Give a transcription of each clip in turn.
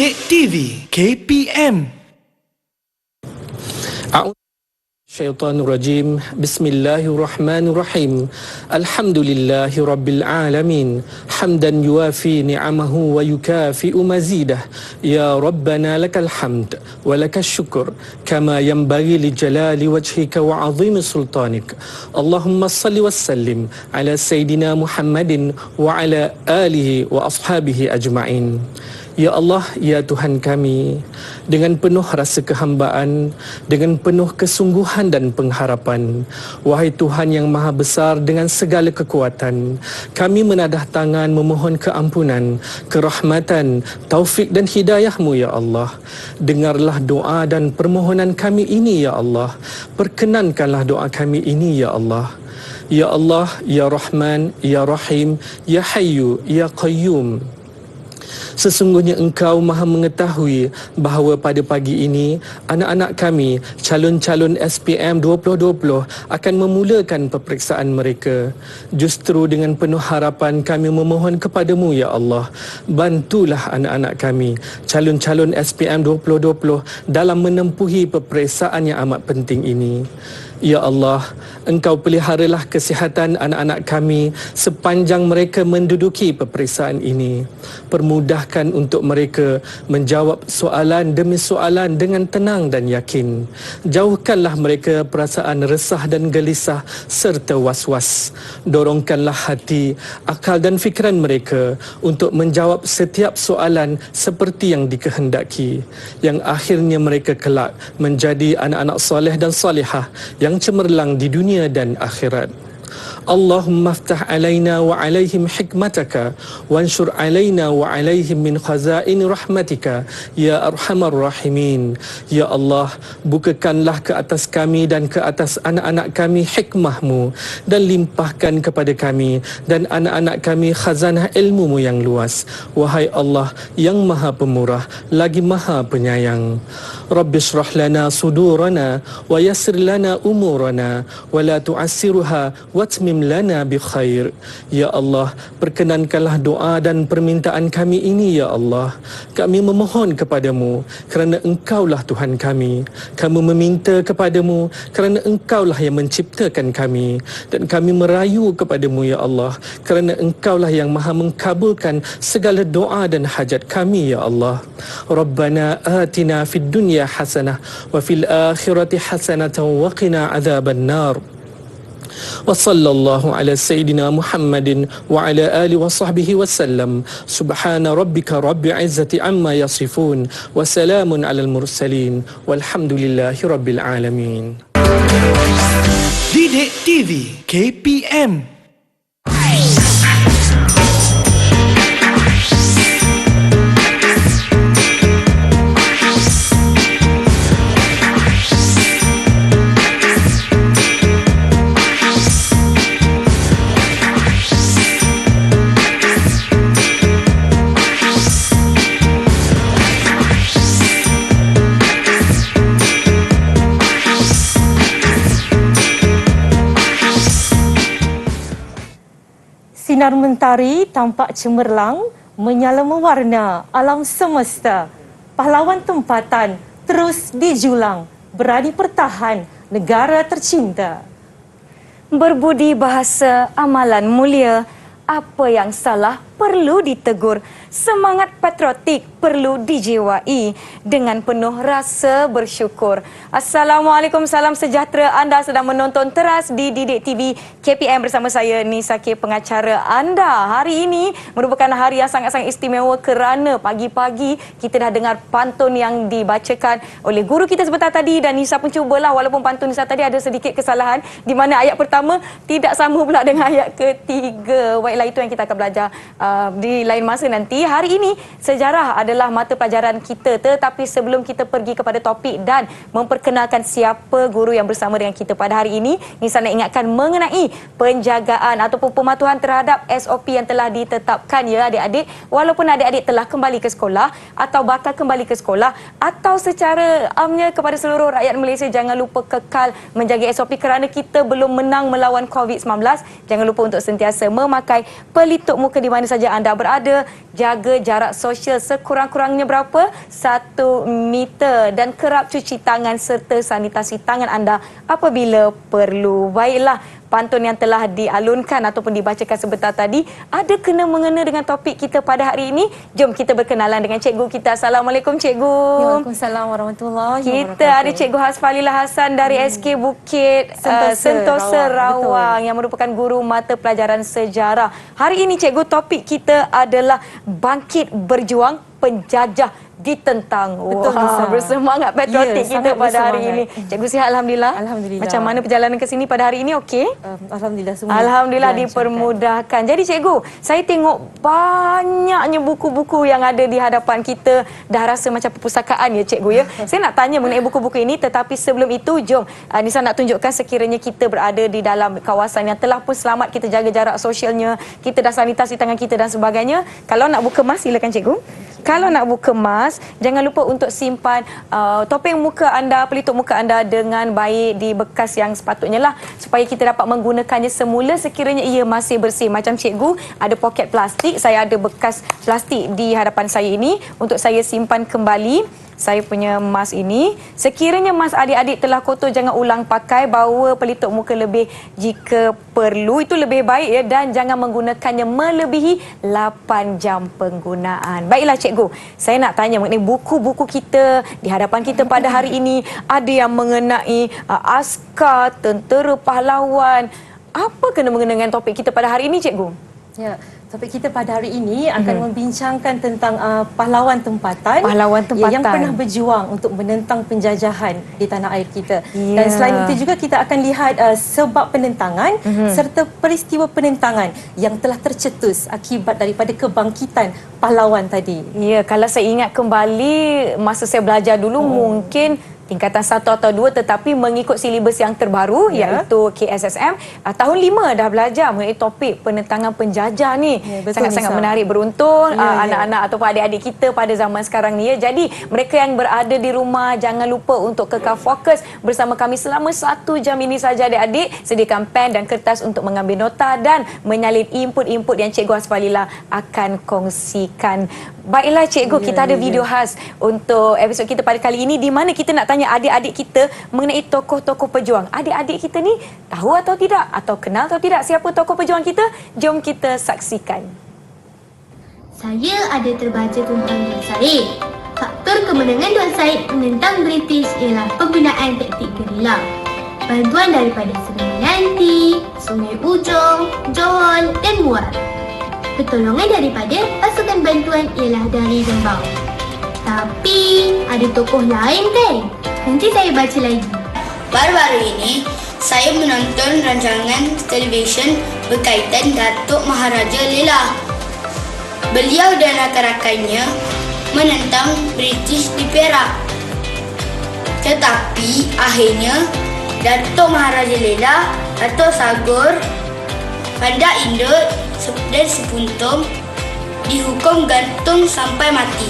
TV KPM. Syaitanirrajim. Bismillahirrahmanirrahim. Alhamdulillahi rabbil alamin. Hamdan yuafi ni'amahu wa yukafi'u mazidah. Ya Rabbana lakal hamd wa lakal syukur kama yanbaghi li jalali wajhika wa 'azimi sultanik. Allahumma salli wa sallim ala Sayyidina Muhammadin wa ala alihi wa ashabihi ajma'in. Ya Allah, ya Tuhan kami, dengan penuh rasa kehambaan, dengan penuh kesungguhan dan pengharapan, wahai Tuhan yang Maha Besar dengan segala kekuatan, kami menadah tangan memohon keampunan, kerahmatan, taufik dan hidayah-Mu ya Allah. Dengarlah doa dan permohonan kami ini ya Allah. Perkenankanlah doa kami ini ya Allah. Ya Allah, ya Rahman, ya Rahim, ya Hayyu, ya Qayyum. Sesungguhnya Engkau Maha mengetahui bahawa pada pagi ini anak-anak kami, calon-calon SPM 2020 akan memulakan peperiksaan mereka. Justru dengan penuh harapan kami memohon kepadamu ya Allah, bantulah anak-anak kami, calon-calon SPM 2020 dalam menempuhi peperiksaan yang amat penting ini. Ya Allah, Engkau peliharalah kesihatan anak-anak kami sepanjang mereka menduduki peperiksaan ini. Permudahkan untuk mereka menjawab soalan demi soalan dengan tenang dan yakin. Jauhkanlah mereka perasaan resah dan gelisah serta was-was. Dorongkanlah hati, akal dan fikiran mereka untuk menjawab setiap soalan seperti yang dikehendaki. Yang akhirnya mereka kelak menjadi anak-anak soleh dan salihah yang cemerlang di dunia dan akhirat. Allahumma aftah alaina wa alaihim hikmataka wanshur alaina wa alaihim min khazain rahmatika ya arhamar rahimin. Ya Allah, bukakanlah ke atas kami dan ke atas anak-anak kami hikmah-Mu dan limpahkan kepada kami dan anak-anak kami khazanah ilmu-Mu yang luas. Wahai Allah yang Maha Pemurah lagi Maha Penyayang. Rabbi shrah lana sudurana wa yassir lana umurana wa la tu'assiruha watmim lana bi khair. Ya Allah, perkenankanlah doa dan permintaan kami ini ya Allah. Kami memohon kepadamu kerana Engkaulah Tuhan kami. Kami meminta kepadamu kerana Engkaulah yang menciptakan kami, dan kami merayu kepadamu ya Allah kerana Engkaulah yang Maha mengkabulkan segala doa dan hajat kami ya Allah. Rabbana atina fid dunya hasanah wa fil akhirati hasanatan wa qina adzaban nar. Wa sallallahu ala Sayyidina Muhammadin wa ala alihi wa sahbihi wa sallam. Subhana rabbika rabbil izzati amma yasifun wa salamun alal mursalin walhamdulillahi rabbil alamin. Didik TV KPM. Sinar mentari tampak cemerlang, menyala mewarna alam semesta. Pahlawan tempatan terus dijulang, berani pertahan negara tercinta. Berbudi bahasa amalan mulia, apa yang salah perlu ditegur. Semangat patriotik perlu dijiwai dengan penuh rasa bersyukur. Assalamualaikum, salam sejahtera. Anda sedang menonton teras di Didik TV KPM bersama saya Nisa K, pengacara anda. Hari ini merupakan hari yang sangat-sangat istimewa kerana pagi-pagi kita dah dengar pantun yang dibacakan oleh guru kita sebentar tadi, dan Nisa pun cubalah, walaupun pantun Nisa tadi ada sedikit kesalahan di mana ayat pertama tidak sama pula dengan ayat ketiga. Baiklah, itu yang kita akan belajar di lain masa nanti. Hari ini sejarah adalah mata pelajaran kita, tetapi sebelum kita pergi kepada topik dan memperkenalkan siapa guru yang bersama dengan kita pada hari ini, Nisa nak ingatkan mengenai penjagaan ataupun pematuhan terhadap SOP yang telah ditetapkan ya adik-adik. Walaupun adik-adik telah kembali ke sekolah atau bakal kembali ke sekolah atau secara amnya kepada seluruh rakyat Malaysia, jangan lupa kekal menjaga SOP kerana kita belum menang melawan COVID-19. Jangan lupa untuk sentiasa memakai pelitup muka di mana saja saja anda berada, jaga jarak sosial sekurang-kurangnya berapa? 1 meter dan kerap cuci tangan serta sanitasi tangan anda apabila perlu. Baiklah, pantun yang telah dialunkan ataupun dibacakan sebentar tadi ada kena-mengena dengan topik kita pada hari ini. Jom kita berkenalan dengan cikgu kita. Assalamualaikum cikgu. Waalaikumsalam warahmatullahi wabarakatuh. Kita ada Cikgu Hasfalila Hasan dari SK Bukit Sentosa Rawang yang merupakan guru mata pelajaran sejarah. Hari ini cikgu, topik kita adalah bangkit berjuang penjajah ditentang. Betul, Wah, Nisa. bersemangat patriotik Ya, kita sangat pada hari ini. bersemangat. Cikgu sihat alhamdulillah. Alhamdulillah. Macam mana perjalanan ke sini pada hari ini? Okey? Alhamdulillah semua. Alhamdulillah dilancarkan. dipermudahkan. Jadi cikgu, saya tengok banyaknya buku-buku yang ada di hadapan kita. Dah rasa macam perpustakaan ya cikgu ya. Saya nak tanya mengenai buku-buku ini, tetapi sebelum itu jom Nisa nak tunjukkan sekiranya kita berada di dalam kawasan yang telah pun selamat, kita jaga jarak sosialnya, kita dah sanitasi tangan kita dan sebagainya. Kalau nak buka mas, silakan cikgu. Kalau nak buka mas, jangan lupa untuk simpan topeng muka anda, pelitup muka anda dengan baik di bekas yang sepatutnya lah, supaya kita dapat menggunakannya semula sekiranya ia masih bersih. Macam cikgu ada poket plastik, saya ada bekas plastik di hadapan saya ini untuk saya simpan kembali saya punya mask ini. Sekiranya mask adik-adik telah kotor, jangan ulang pakai, bawa pelitup muka lebih jika perlu, itu lebih baik ya, dan jangan menggunakannya melebihi 8 jam penggunaan. Baiklah cikgu, saya nak tanya mengenai buku-buku kita di hadapan kita pada hari ini. Ada yang mengenai askar, tentera pahlawan. Apa kena mengenai dengan topik kita pada hari ini cikgu? Ya, topik kita pada hari ini akan membincangkan tentang pahlawan tempatan, Pahlawan tempatan. yang pernah berjuang untuk menentang penjajahan di tanah air kita. Ya. Dan selain itu juga kita akan lihat sebab penentangan serta peristiwa penentangan yang telah tercetus akibat daripada kebangkitan pahlawan tadi. Ya, kalau saya ingat kembali masa saya belajar dulu mungkin tingkatan 1 atau 2, tetapi mengikut silibus yang terbaru iaitu KSSM, tahun 5 dah belajar mengenai topik penentangan penjajah ni. Ya, betul, Sangat-sangat Nisa. menarik. Beruntung Ya. anak-anak ataupun adik-adik kita pada zaman sekarang ni ya. Jadi mereka yang berada di rumah jangan lupa untuk kekal fokus bersama kami selama 1 jam ini saja adik-adik. Sediakan pen dan kertas untuk mengambil nota dan menyalin input-input yang Cikgu Hasfalila akan kongsikan. Baiklah cikgu, kita ada video khas untuk episod kita pada kali ini di mana kita nak tanya adik-adik kita mengenai tokoh-tokoh pejuang. Adik-adik kita ni tahu atau tidak, atau kenal atau tidak siapa tokoh pejuang kita? Jom kita saksikan. Saya ada terbaca tentang Tuan Said. Faktor kemenangan Tuan Said menentang British ialah penggunaan taktik gerila. Bantuan daripada Sungai Menanti, Sungai Ujong, Johor dan Muar. Pertolongan daripada pasukan bantuan ialah dari Rembau. Tapi ada tokoh lain kan? Nanti saya baca lagi. Baru-baru ini, saya menonton rancangan televisyen berkaitan Datuk Maharaja Lela. Beliau dan rakan-rakannya menentang British di Perak. Tetapi akhirnya, Datuk Maharaja Lela, Datuk Sagor, Banda Indut dan Sepuntum dihukum gantung sampai mati.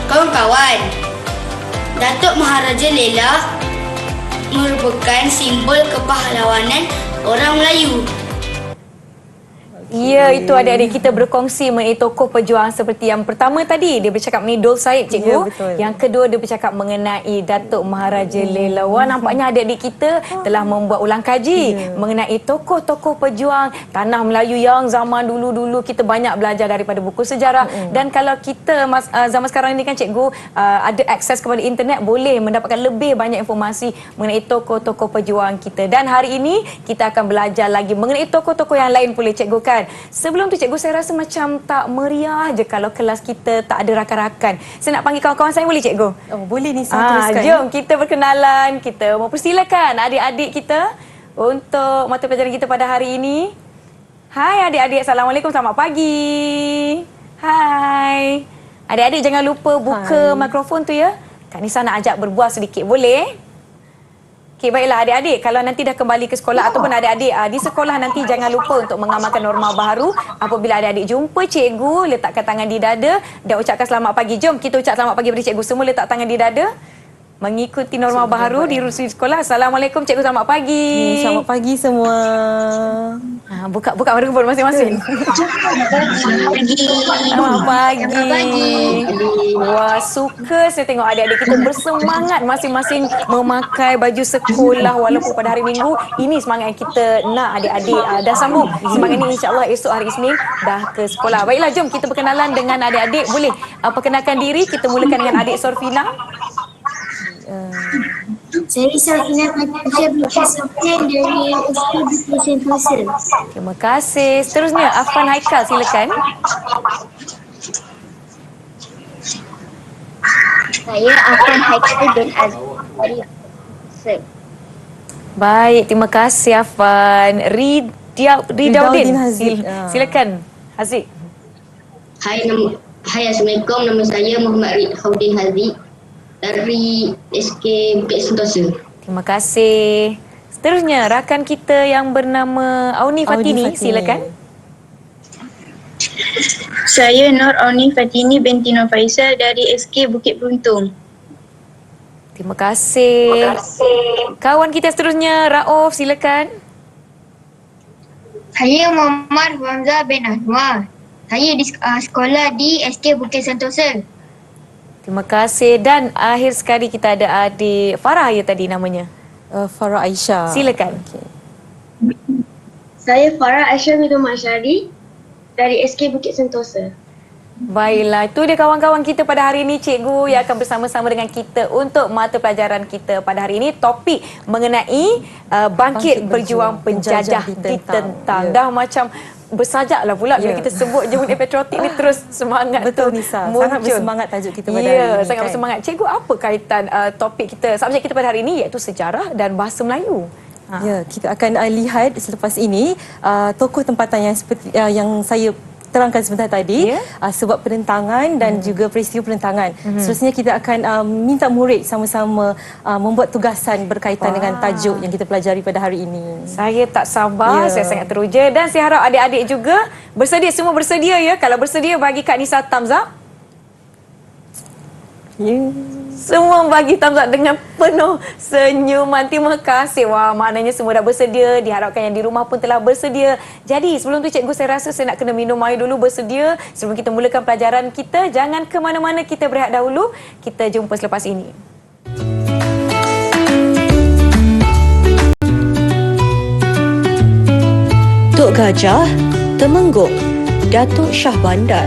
Kawan-kawan, Datuk Maharaja Lela merupakan simbol kepahlawanan orang Melayu. Ya, itu adik-adik kita berkongsi mengenai tokoh pejuang seperti yang pertama tadi. Dia bercakap mengenai Dul Said, cikgu. Ya, betul. Yang kedua, dia bercakap mengenai Datuk Maharaja Lela. Wah, nampaknya adik-adik kita telah membuat ulang kaji mengenai tokoh-tokoh pejuang tanah Melayu yang zaman dulu-dulu kita banyak belajar daripada buku sejarah. Dan kalau kita zaman sekarang ini kan cikgu ada akses kepada internet, boleh mendapatkan lebih banyak informasi mengenai tokoh-tokoh pejuang kita. Dan hari ini kita akan belajar lagi mengenai tokoh-tokoh yang lain pula cikgu kan. Sebelum tu cikgu, saya rasa macam tak meriah je kalau kelas kita tak ada rakan-rakan. Saya nak panggil kawan-kawan saya, boleh cikgu? Oh, boleh Nisa, teruskan. Jom kita berkenalan. Kita mempersilakan adik-adik kita untuk mata pelajaran kita pada hari ini. Hai adik-adik, Assalamualaikum, selamat pagi. Hai. Adik-adik jangan lupa buka mikrofon tu ya. Kak Nisa nak ajak berbual sedikit, boleh? Okey, baiklah adik-adik, kalau nanti dah kembali ke sekolah ataupun adik-adik di sekolah nanti jangan lupa untuk mengamalkan norma baharu. Apabila adik-adik jumpa cikgu, letakkan tangan di dada dan ucapkan selamat pagi. Jom kita ucap selamat pagi kepada cikgu. Semua letak tangan di dada. mengikuti norma baru di rusun sekolah. Assalamualaikum cikgu, selamat pagi. Selamat pagi semua. Buka mikrofon masing-masing. Selamat pagi. Wah, suka saya tengok adik-adik kita bersemangat masing-masing memakai baju sekolah walaupun pada hari Minggu. Ini semangat yang kita nak adik-adik dah sambung. Semangat ini insya-Allah esok hari Isnin dah ke sekolah. Baiklah, jom kita berkenalan dengan adik-adik. Boleh perkenalkan diri. Kita mulakan dengan adik Sorfina. Saya Safina Fatia Bukit dari SK Bukit Sentosa. Terima kasih. Seterusnya Afan Haikal, silakan. Saya Afan Haikal bin Azri. Baik, terima kasih Afan. Ridaudin Haziq. Silakan Haziq. Hai, Assalamualaikum. Nama saya Muhammad Ridaudin Haziq dari SK Bukit Sentosa. Terima kasih. Seterusnya rakan kita yang bernama Auni Fatini, silakan. Saya Nur Auni Fatini binti Nur Faisal dari SK Bukit Beruntung. Terima kasih. Kawan kita seterusnya Rauf, silakan. Saya Muhammad Hamzah bin Anwar. Saya di sekolah di SK Bukit Sentosa. Terima kasih. Dan akhir sekali kita ada adik Farah ya tadi namanya. Farah Aisyah. Silakan. Saya Farah Aisyah bin Masyari dari SK Bukit Sentosa. Baiklah, itu dia kawan-kawan kita pada hari ini, cikgu yang akan bersama-sama dengan kita untuk mata pelajaran kita pada hari ini. Topik mengenai bangkit berjuang penjajah ditentang. Dah macam bersajaklah pula bila kita sebut je unit patriotik ni terus semangat. Betul tu Nisa, muncul. sangat bersemangat tajuk kita pada hari ini. Sangat bersemangat. Cikgu, apa kaitan topik kita, subjek kita pada hari ini iaitu sejarah dan bahasa Melayu? Ya, kita akan lihat selepas ini tokoh tempatan yang seperti yang saya terangkan sebentar tadi, sebab penentangan dan juga peristiwa penentangan. Seterusnya kita akan minta murid sama-sama membuat tugasan berkaitan dengan tajuk yang kita pelajari pada hari ini. Saya tak sabar, saya sangat teruja dan saya harap adik-adik juga bersedia, semua bersedia ya. Kalau bersedia bagi Kak Nisa thumbs up. Semua bagi thumbs up dengan penuh senyuman. Terima kasih. Wah, maknanya semua dah bersedia. Diharapkan yang di rumah pun telah bersedia. Jadi sebelum tu cikgu, saya rasa saya nak kena minum air dulu bersedia. Sebelum kita mulakan pelajaran kita, jangan ke mana-mana, kita berehat dahulu. Kita jumpa selepas ini. Tok Gajah, Temenggung, Datuk Shah Bandar,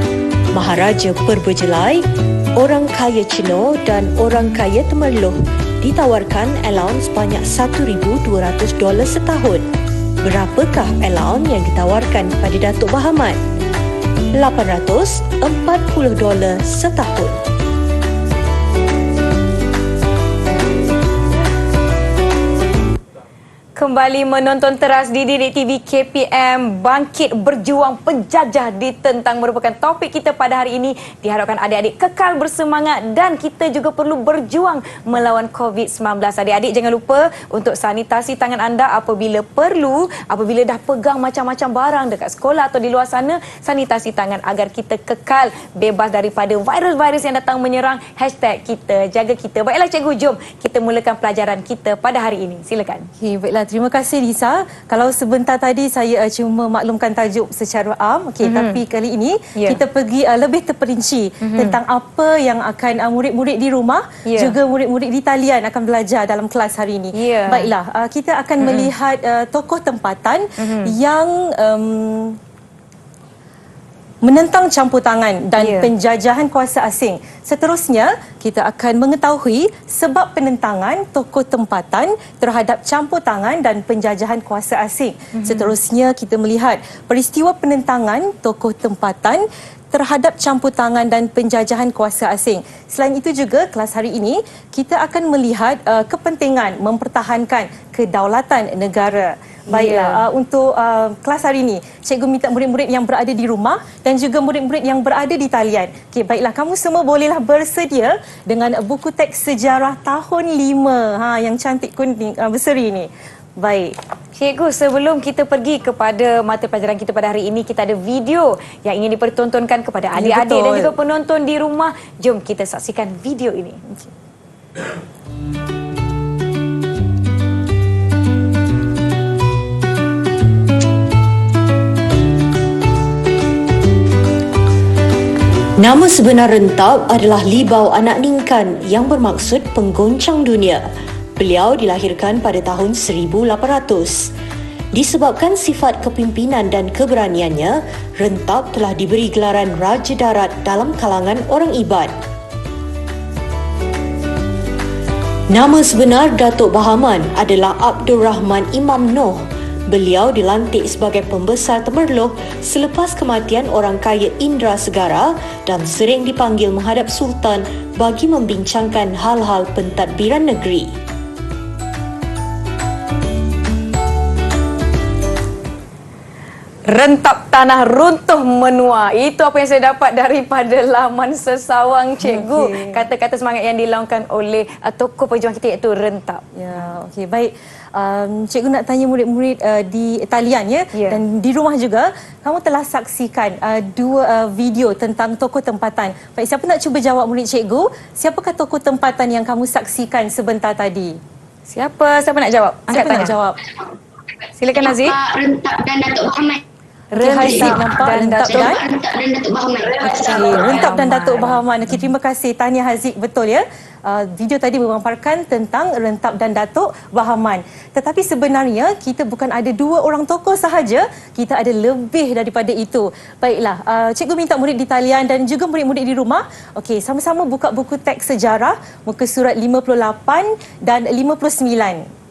Maharaja Perbejelai, orang kaya Cino dan orang kaya Temerloh ditawarkan allowance sebanyak $1,200 setahun. Berapakah allowance yang ditawarkan pada Datuk Bahamat? $840 setahun. Kembali menonton teras di Didik TV KPM, bangkit berjuang penjajah ditentang merupakan topik kita pada hari ini. Diharapkan adik-adik kekal bersemangat dan kita juga perlu berjuang melawan COVID-19. Adik-adik jangan lupa untuk sanitasi tangan anda apabila perlu, apabila dah pegang macam-macam barang dekat sekolah atau di luar sana, sanitasi tangan agar kita kekal bebas daripada virus-virus yang datang menyerang. Hashtag kita jaga kita. Baiklah cikgu, jom kita mulakan pelajaran kita pada hari ini. Silakan. Okey, baiklah. Terima kasih Lisa. Kalau sebentar tadi saya cuma maklumkan tajuk secara am, tapi kali ini kita pergi lebih terperinci tentang apa yang akan murid-murid di rumah juga murid-murid di talian akan belajar dalam kelas hari ini. Baiklah, kita akan melihat tokoh tempatan yang menentang campur tangan dan penjajahan kuasa asing. Seterusnya, kita akan mengetahui sebab penentangan tokoh tempatan terhadap campur tangan dan penjajahan kuasa asing. Seterusnya, kita melihat peristiwa penentangan tokoh tempatan terhadap campur tangan dan penjajahan kuasa asing. Selain itu juga, kelas hari ini kita akan melihat kepentingan mempertahankan kedaulatan negara. Baiklah, untuk kelas hari ini, cikgu minta murid-murid yang berada di rumah dan juga murid-murid yang berada di talian. Okey, baiklah, kamu semua bolehlah bersedia dengan buku teks sejarah tahun 5 yang cantik kuning berseri ni. Baik. Cikgu, sebelum kita pergi kepada mata pelajaran kita pada hari ini, kita ada video yang ingin dipertontonkan kepada adik-adik dan juga penonton di rumah. Jom kita saksikan video ini. Nama sebenar Rentap adalah Libau Anak Ningkan yang bermaksud penggoncang dunia. Beliau dilahirkan pada tahun 1800. Disebabkan sifat kepimpinan dan keberaniannya, Rentap telah diberi gelaran Raja Darat dalam kalangan orang Iban. Nama sebenar Datuk Bahaman adalah Abdul Rahman Imam Noh. Beliau dilantik sebagai pembesar Temerloh selepas kematian orang kaya Indra Segara dan sering dipanggil menghadap Sultan bagi membincangkan hal-hal pentadbiran negeri. Rentap tanah runtuh menua. Itu apa yang saya dapat daripada laman Sesawang, Cikgu. Kata-kata semangat yang dilaungkan oleh tokoh pejuang kita iaitu Rentap. Ya, okey, baik. Cikgu nak tanya murid-murid di talian ya, dan di rumah juga, kamu telah saksikan dua video tentang tokoh tempatan. Baik, siapa nak cuba jawab murid cikgu? Siapakah tokoh tempatan yang kamu saksikan sebentar tadi? Siapa nak jawab? Angkat Siapa tangan. nak jawab? Silakan Haziq. Rentap dan Datuk Muhammad. Rentap dan Datuk Bahaman. Rentap dan Datuk Bahaman. Okey, terima kasih. Tahniah Haziq, betul ya. Video tadi memaparkan tentang Rentap dan Datuk Bahaman. Tetapi sebenarnya kita bukan ada dua orang tokoh sahaja, kita ada lebih daripada itu. Baiklah, cikgu minta murid di talian dan juga murid-murid di rumah, okey, sama-sama buka buku teks sejarah muka surat 58 dan 59.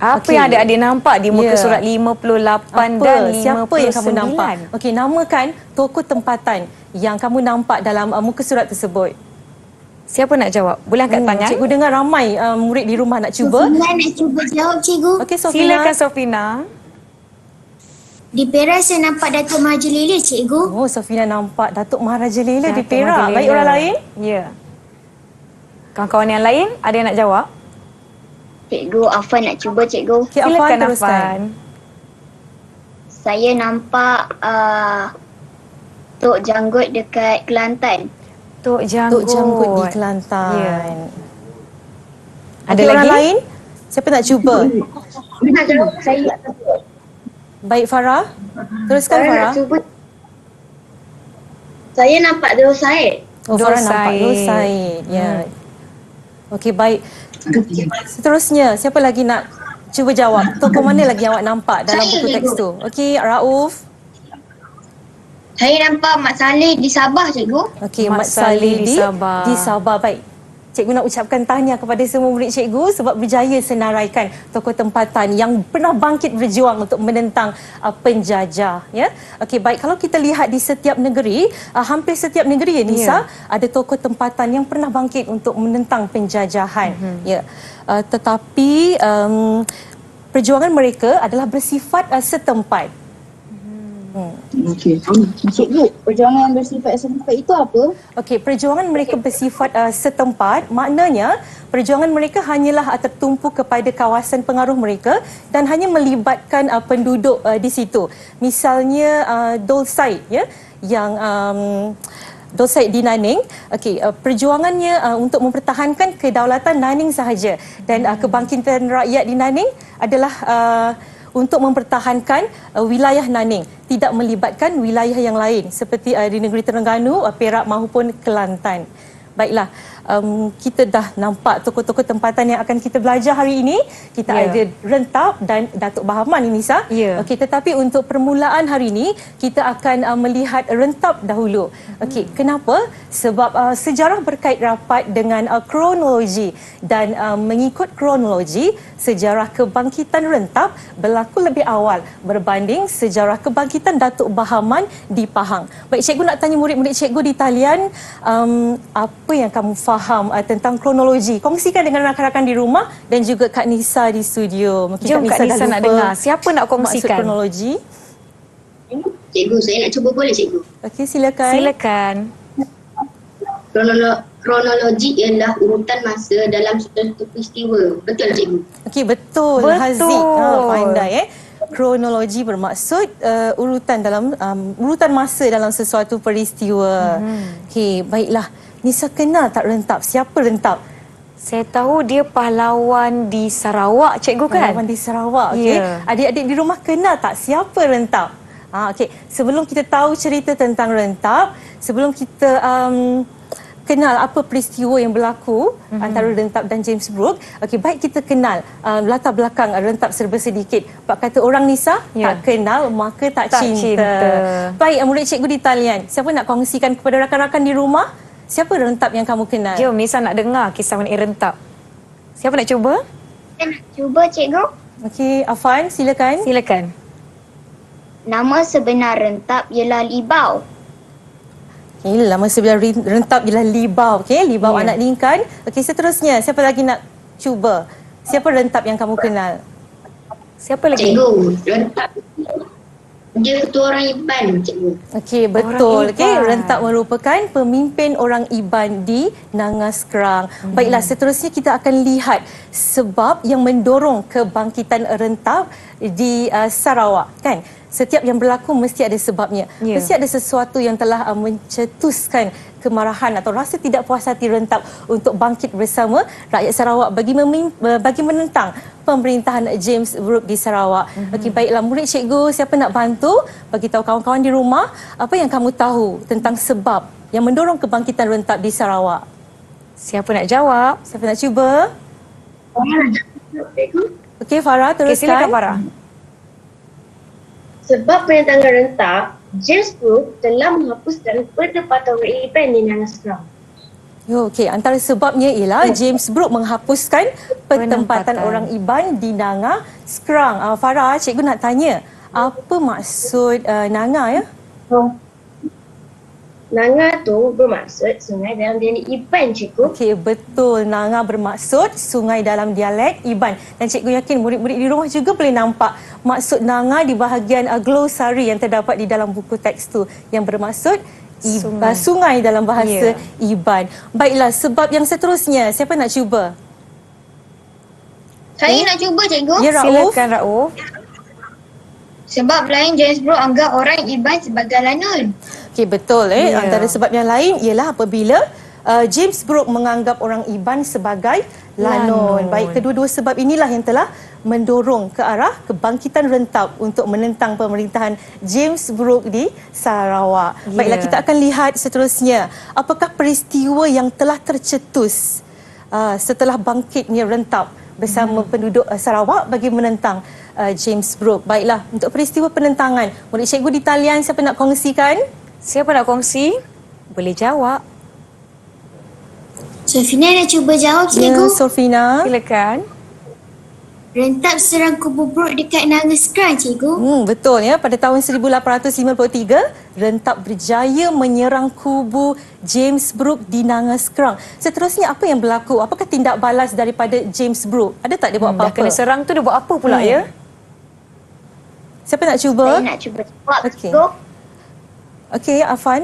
Apa yang adik-adik nampak di muka surat 58 dan 59? Siapa yang kamu nampak? Okey, namakan tokoh tempatan yang kamu nampak dalam muka surat tersebut. Siapa nak jawab? Boleh angkat tangan? Cikgu dengar ramai murid di rumah nak cuba. Sofina nak cuba jawab, Cikgu. Okey, Sofina. Silakan Sofina. Di Perak saya nampak Datuk Maharaja Lela, Cikgu. Oh, Sofina nampak Datuk Maharaja Lela di Datuk Perak. Maharaja Baik, Lela. orang lain? Ya. Kawan-kawan yang lain, ada yang nak jawab? Cikgu Afan nak cuba, Cikgu. Okey, Afan, Silakan teruskan. Afan. Saya nampak Tok Janggut dekat Kelantan. Tok Janggut. Tok Janggut di Kelantan. Ya. Ada Ada orang lagi? lain? Siapa nak cuba? Saya Baik, Farah. Teruskan, Farah. Saya nampak Dul Said. Oh, Dul Farah nampak Dul Said. Said. Ya. Okey, baik. Seterusnya, siapa lagi nak cuba jawab? Tokoh mana lagi yang awak nampak dalam buku teks tu? Okey, Rauf. Saya nampak Mat Saleh di Sabah, Cikgu. Okey, Mat Mat Saleh Saleh di Sabah. Di Sabah. Baik. Cikgu nak ucapkan tahniah kepada semua murid cikgu sebab berjaya senaraikan tokoh tempatan yang pernah bangkit berjuang untuk menentang penjajah. Ya. Okey, baik. Kalau kita lihat di setiap negeri, hampir setiap negeri ya Nisa, ada tokoh tempatan yang pernah bangkit untuk menentang penjajahan. Ya. Tetapi perjuangan mereka adalah bersifat setempat. Okey. Cikgu, perjuangan bersifat setempat itu apa? Okey, perjuangan mereka bersifat setempat, maknanya perjuangan mereka hanyalah tertumpu kepada kawasan pengaruh mereka dan hanya melibatkan penduduk di situ. Misalnya Dul Said ya, yang Dul Said di Nanning. Okey, perjuangannya untuk mempertahankan kedaulatan Nanning sahaja dan kebangkitan rakyat di Nanning adalah untuk mempertahankan wilayah Nanning, tidak melibatkan wilayah yang lain seperti di negeri Terengganu, Perak maupun Kelantan. Baiklah, kita dah nampak tokoh-tokoh tempatan yang akan kita belajar hari ini. Kita ada Rentap dan Datuk Bahaman ini, Nisa. Okey, tetapi untuk permulaan hari ini, kita akan melihat Rentap dahulu. Okey, kenapa? Sebab sejarah berkait rapat dengan kronologi dan mengikut kronologi, sejarah kebangkitan Rentap berlaku lebih awal berbanding sejarah kebangkitan Datuk Bahaman di Pahang. Baik, cikgu nak tanya murid-murid cikgu di talian, apa yang kamu faham tentang kronologi? Kongsikan dengan rakan-rakan di rumah dan juga Kak Nisa di studio. Mungkin Jom Kak Nisa nak dengar. Siapa nak kongsikan? Maksud kronologi. Cikgu, saya nak cuba boleh, Cikgu? Okey, silakan. Silakan. Kronologi ialah urutan masa dalam suatu peristiwa. Betul, Cikgu? Okey, betul. Haziq. Pandai Kronologi bermaksud urutan dalam urutan masa dalam sesuatu peristiwa. Okey, baiklah. Nisa kenal tak Rentap? Siapa Rentap? Saya tahu dia pahlawan di Sarawak, cikgu kan? Pahlawan di Sarawak, okey. Ya. Adik-adik di rumah kenal tak siapa Rentap? Okey, sebelum kita tahu cerita tentang Rentap, sebelum kita kenal apa peristiwa yang berlaku antara Rentap dan James Brooke, okey, baik kita kenal latar belakang Rentap serba sedikit. Pak kata orang Nisa, Ya. tak kenal maka tak, Tak cinta. cinta. Baik, murid cikgu di talian, siapa nak kongsikan kepada rakan-rakan di rumah? Siapa Rentap yang kamu kenal? Jom Nisa nak dengar kisah mengenai Rentap. Siapa nak cuba? Saya nak cuba cikgu. Okey, Afan, silakan. Silakan. Nama sebenar Rentap ialah Libau. Okay, lama sebelah Rentap ialah Libau. Okey, Libau Ya. anak Lingkan. Okey, seterusnya siapa lagi nak cuba? Siapa Rentap yang kamu kenal? Siapa lagi? Cikgu, Rentap dia ketua orang Iban, cikgu. Okey, betul. Orang Okey, Iban. Rentap merupakan pemimpin orang Iban di Nangas Kerang. Baiklah, seterusnya kita akan lihat sebab yang mendorong kebangkitan Rentap di Sarawak, kan? Setiap yang berlaku mesti ada sebabnya. Ya. Mesti ada sesuatu yang telah mencetuskan kemarahan atau rasa tidak puas hati Rentap untuk bangkit bersama rakyat Sarawak bagi menentang pemerintahan James Brooke di Sarawak. Okey, baiklah murid cikgu, siapa nak bantu bagi tahu kawan-kawan di rumah apa yang kamu tahu tentang sebab yang mendorong kebangkitan Rentap di Sarawak? Siapa nak jawab? Siapa nak cuba? Okey, Farah, Okey, silakan teruskan. Farah. Sebab penentangan Rentap, James Brooke telah menghapuskan penempatan orang Iban di Nangas Kerang. Okey, antara sebabnya ialah James Brooke menghapuskan Penempatan. penempatan orang Iban di Nanga Skrang. Farah, cikgu nak tanya, apa maksud Nanga ya? Nanga tu bermaksud sungai dalam dialek Iban, cikgu. Okey, betul. Nanga bermaksud sungai dalam dialek Iban. Dan cikgu yakin murid-murid di rumah juga boleh nampak maksud Nanga di bahagian glosari yang terdapat di dalam buku teks tu yang bermaksud sungai dalam bahasa Iban. Baiklah, sebab yang seterusnya, siapa nak cuba? Saya nak cuba cikgu. Ya, Rauf. Silakan Rauf. Sebab lain James Brooke anggap orang Iban sebagai lanun. Okey, betul. Ya. Antara sebab yang lain ialah apabila James Brooke menganggap orang Iban sebagai lanun. Baik, kedua-dua sebab inilah yang telah mendorong ke arah kebangkitan Rentap untuk menentang pemerintahan James Brooke di Sarawak. Ya. Baiklah, kita akan lihat seterusnya. Apakah peristiwa yang telah tercetus setelah bangkitnya Rentap bersama penduduk Sarawak bagi menentang James Brooke. Baiklah, untuk peristiwa penentangan, murid cikgu di talian siapa nak kongsikan? Siapa nak kongsi? Boleh jawab. Sofina nak cuba jawab Ya, cikgu. Sofina. Silakan. Rentap serang kubu Brooke dekat Nangas Kerang cikgu. Betul ya, pada tahun 1853, Rentap berjaya menyerang kubu James Brooke di Nangas Kerang. Seterusnya apa yang berlaku? Apakah tindak balas daripada James Brooke? Ada tak dia buat Dah apa-apa? kena serang tu dia buat apa pula ya? Siapa nak cuba? Saya nak cuba jawab Okey. cikgu. Okey, Afan.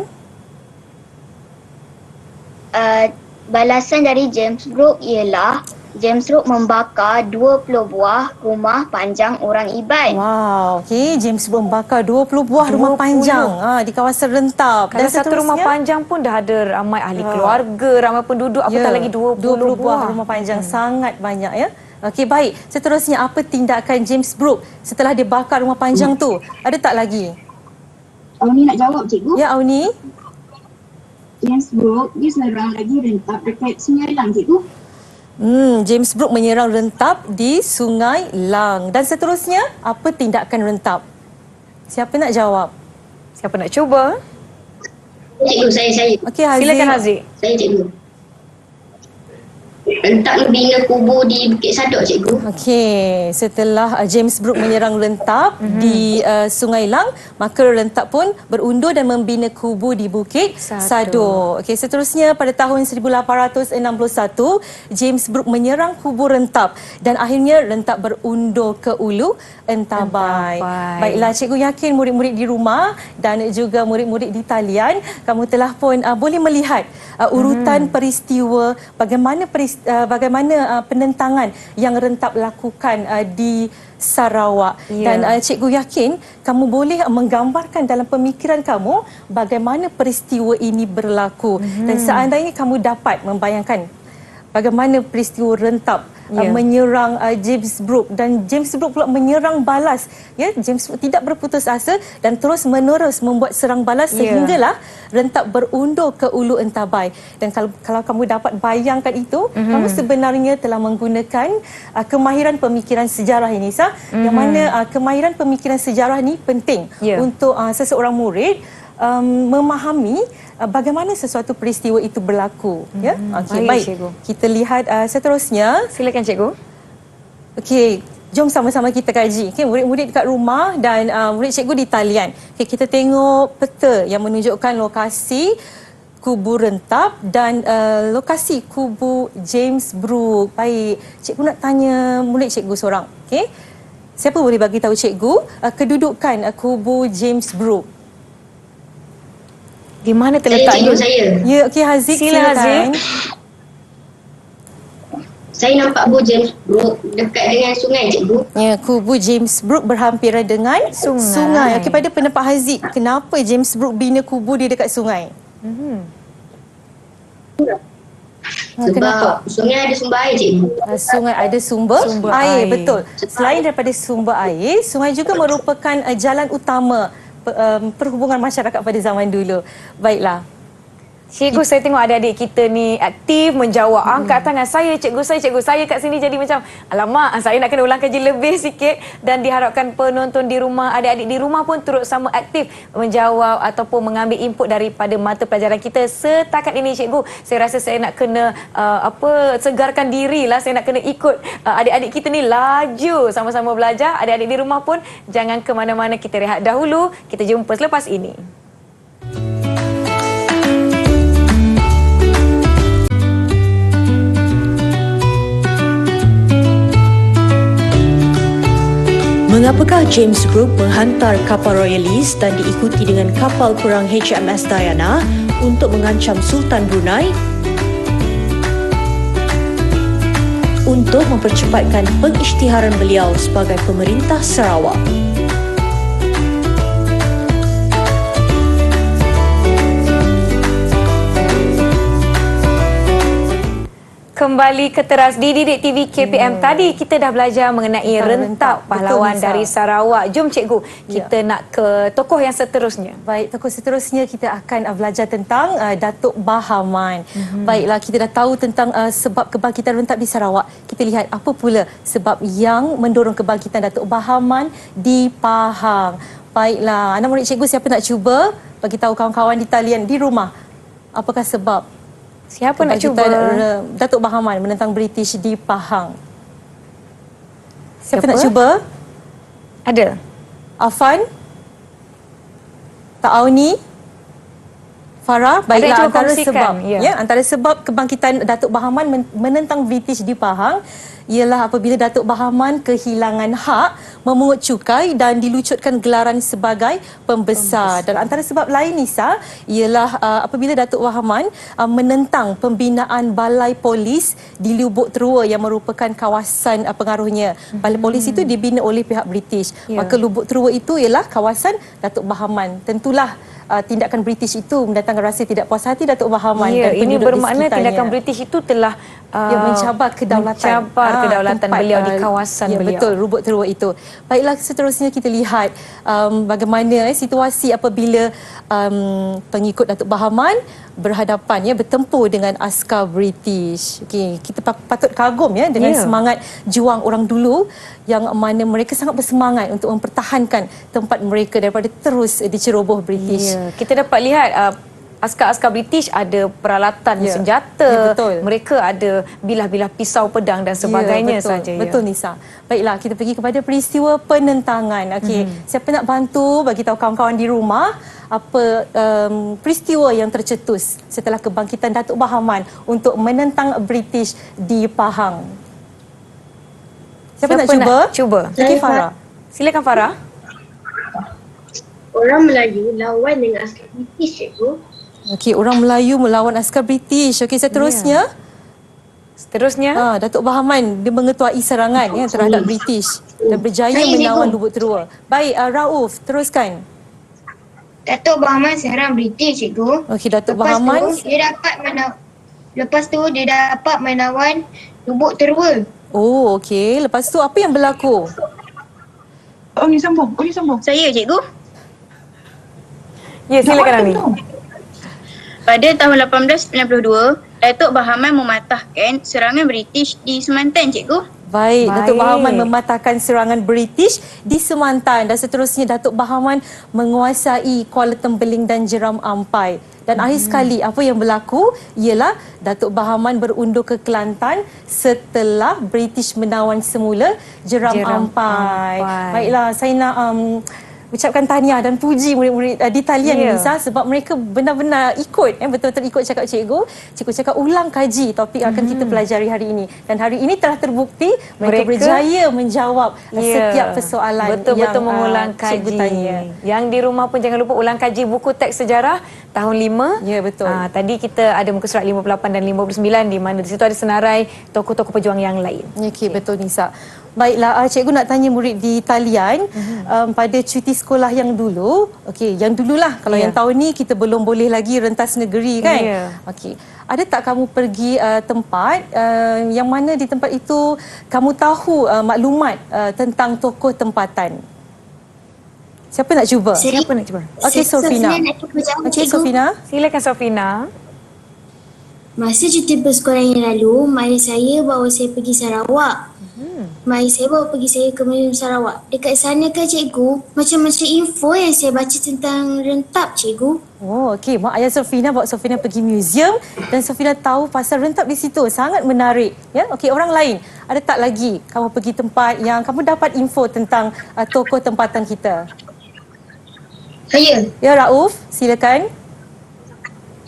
Balasan dari James Brooke ialah James Brooke membakar 20 buah rumah panjang orang Iban. Wow, okey, James Brooke membakar 20 buah rumah 20. panjang di kawasan Rentap. Kalau satu rumah panjang pun dah ada ramai ahli keluarga, ramai penduduk, apatah lagi 20 buah rumah panjang, sangat banyak ya. Okey, baik. Seterusnya apa tindakan James Brooke setelah dia bakar rumah panjang tu? Ada tak lagi? Auni nak jawab cikgu. Ya, Auni. James Brooke dia serang lagi Rentap dekat Sungai Lang cikgu. James Brooke menyerang Rentap di Sungai Lang. Dan seterusnya, apa tindakan Rentap? Siapa nak jawab? Siapa nak cuba? Cikgu, saya. Okey, Haziq. Silakan Haziq. Saya cikgu. Rentap membina kubu di Bukit Sadok, cikgu. Okey, setelah James Brooke menyerang Rentap di Sungai Lang, maka Rentap pun berundur dan membina kubu di Bukit Sadok. Okey, seterusnya pada tahun 1861, James Brooke menyerang kubu Rentap dan akhirnya Rentap berundur ke Ulu Entabai. Baiklah, cikgu yakin murid-murid di rumah dan juga murid-murid di talian, kamu telah pun boleh melihat urutan peristiwa bagaimana penentangan yang Rentap lakukan di Sarawak. Dan cikgu yakin kamu boleh menggambarkan dalam pemikiran kamu bagaimana peristiwa ini berlaku. Dan seandainya kamu dapat membayangkan bagaimana peristiwa rentap menyerang James Brooke, dan James Brooke pula menyerang balas. Ya, James Brooke tidak berputus asa dan terus menerus membuat serang balas sehinggalah rentap berundur ke Ulu Entabai. Dan kalau kamu dapat bayangkan itu, kamu sebenarnya telah menggunakan kemahiran pemikiran sejarah ini, Nisa, yang mana kemahiran pemikiran sejarah ni penting untuk seseorang murid memahami bagaimana sesuatu peristiwa itu berlaku. Ya, okey, baik. Cikgu. Kita lihat seterusnya. Silakan cikgu. Okey, jom sama-sama kita kaji. Okey, murid-murid dekat rumah dan murid cikgu di talian. Okey, kita tengok peta yang menunjukkan lokasi kubu rentap dan lokasi kubu James Brooke. Baik, cikgu nak tanya murid cikgu seorang. Okey. Siapa boleh bagi tahu cikgu kedudukan kubu James Brooke? Di mana terletaknya? Saya. Ya, okey, Haziq, Sila, silakan. Saya nampak Bu James Brooke dekat dengan sungai, cikgu. Ya, kubu James Brooke berhampiran dengan sungai. Okey, pada pendapat Haziq, kenapa James Brooke bina kubu dia dekat sungai? Sebab sungai ada sumber air, cikgu. Sungai ada sumber air, betul. Selain daripada sumber air, sungai juga merupakan jalan utama perhubungan masyarakat pada zaman dulu. Baiklah. Cikgu, saya tengok adik-adik kita ni aktif menjawab. Angkat tangan, saya cikgu, saya kat sini jadi macam alamak, saya nak kena ulang kaji lebih sikit. Dan diharapkan penonton di rumah, adik-adik di rumah pun turut sama aktif menjawab ataupun mengambil input daripada mata pelajaran kita setakat ini, cikgu. Saya rasa saya nak kena segarkan diri lah. Saya nak kena ikut adik-adik kita ni laju sama-sama belajar. Adik-adik di rumah pun jangan ke mana-mana, kita rehat dahulu. Kita jumpa selepas ini. Mengapakah James Brooke menghantar kapal royalis dan diikuti dengan kapal perang HMS Diana untuk mengancam Sultan Brunei untuk mempercepatkan pengisytiharan beliau sebagai pemerintah Sarawak? Kembali ke teras di Didik TV KPM. Tadi kita dah belajar mengenai rentap pahlawan dari Sarawak. Jom cikgu, kita nak ke tokoh yang seterusnya. Baik, tokoh seterusnya kita akan belajar tentang Datuk Bahaman. Baiklah, kita dah tahu tentang sebab kebangkitan rentap di Sarawak. Kita lihat apa pula sebab yang mendorong kebangkitan Datuk Bahaman di Pahang. Baiklah, anak murid cikgu, siapa nak cuba bagi tahu kawan-kawan di talian di rumah apakah sebab siapa nak cuba Datuk Bahaman menentang British di Pahang? Siapa nak cuba? Ada. Afan? Ta'auni? Farah? Baiklah, antara sebab antara sebab kebangkitan Datuk Bahaman menentang British di Pahang ialah apabila Datuk Bahaman kehilangan hak memungut cukai dan dilucutkan gelaran sebagai pembesar. Dan antara sebab lain, Nisa, ialah apabila Datuk Bahaman menentang pembinaan balai polis di Lubuk Terua yang merupakan kawasan pengaruhnya. Balai polis itu dibina oleh pihak British. Maka Lubuk Terua itu ialah kawasan Datuk Bahaman. Tentulah tindakan British itu mendatangkan rasa tidak puas hati Datuk Bahaman dan ini bermakna tindakan British itu telah mencabar kedaulatan beliau di kawasan beliau. Betul, Lubuk Terua itu. Baiklah, seterusnya kita lihat bagaimana situasi apabila pengikut Datuk Bahaman berhadapan bertempur dengan askar British. Okey, kita patut kagum dengan semangat juang orang dulu yang mana mereka sangat bersemangat untuk mempertahankan tempat mereka daripada terus diceroboh British. Kita dapat lihat askar-askar British ada peralatan senjata. Mereka ada bilah-bilah pisau pedang dan sebagainya saja. Betul, Nisa. Baiklah, kita pergi kepada peristiwa penentangan. Okey, siapa nak bantu bagi tahu kawan-kawan di rumah apa peristiwa yang tercetus setelah kebangkitan Datuk Bahaman untuk menentang British di Pahang? Siapa nak cuba? Okey, Farah. Silakan Farah. Orang Melayu lawan dengan askar British, cikgu. Okey, orang Melayu melawan askar British. Okey, seterusnya. Datuk Bahaman dia mengetuai serangan terhadap British dan berjaya menawan Lubuk Terua. Baik, Rauf, teruskan. Datuk Bahaman serang British, cikgu. Okey, Datuk Bahaman dia dapat Lepas tu dia dapat menawan lubuk terua. Oh, okey. Lepas tu apa yang berlaku? Saya cikgu. Ya, silakan Ami. Pada tahun 1892, Datuk Bahaman mematahkan serangan British di Semantan, cikgu. Baik, Datuk Baik. Bahaman mematahkan serangan British di Semantan dan seterusnya Datuk Bahaman menguasai Kuala Tembeling dan Jeram Ampai. Dan akhir sekali apa yang berlaku ialah Datuk Bahaman berundur ke Kelantan setelah British menawan semula Jeram Ampai. Baiklah, saya nak ucapkan tahniah dan puji murid-murid di talian ini Nisa, sebab mereka benar-benar ikut, betul-betul ikut cakap cikgu. Cikgu cakap ulang kaji topik akan kita pelajari hari ini. Dan hari ini telah terbukti mereka berjaya menjawab setiap persoalan betul-betul yang mengulang cikgu kaji. tanya. Yang di rumah pun jangan lupa ulang kaji buku teks sejarah tahun 5. Ya, betul. Tadi kita ada muka surat 58 dan 59 di mana di situ ada senarai tokoh-tokoh pejuang yang lain. Okey, betul Nisa. Baiklah, cikgu nak tanya murid di talian pada cuti sekolah yang dulu. Okey, yang dululah. Kalau yang tahun ni kita belum boleh lagi rentas negeri kan? Okey. Ada tak kamu pergi tempat yang mana di tempat itu kamu tahu maklumat tentang tokoh tempatan? Siapa nak cuba? Siapa nak cuba? Okey, Sofina. Okey, Sofina. Silakan Sofina. Masa cuti bersekolah yang lalu, mak ayah saya bawa saya pergi Sarawak. Mak ayah saya bawa pergi saya ke Museum Sarawak. Dekat sana kan cikgu, macam-macam info yang saya baca tentang rentap cikgu. Oh, okey. Mak ayah Sofina bawa Sofina pergi museum dan Sofina tahu pasal rentap di situ. Sangat menarik. Ya, okey. Orang lain, ada tak lagi kamu pergi tempat yang kamu dapat info tentang tokoh tempatan kita? Saya. Ya, Rauf, silakan.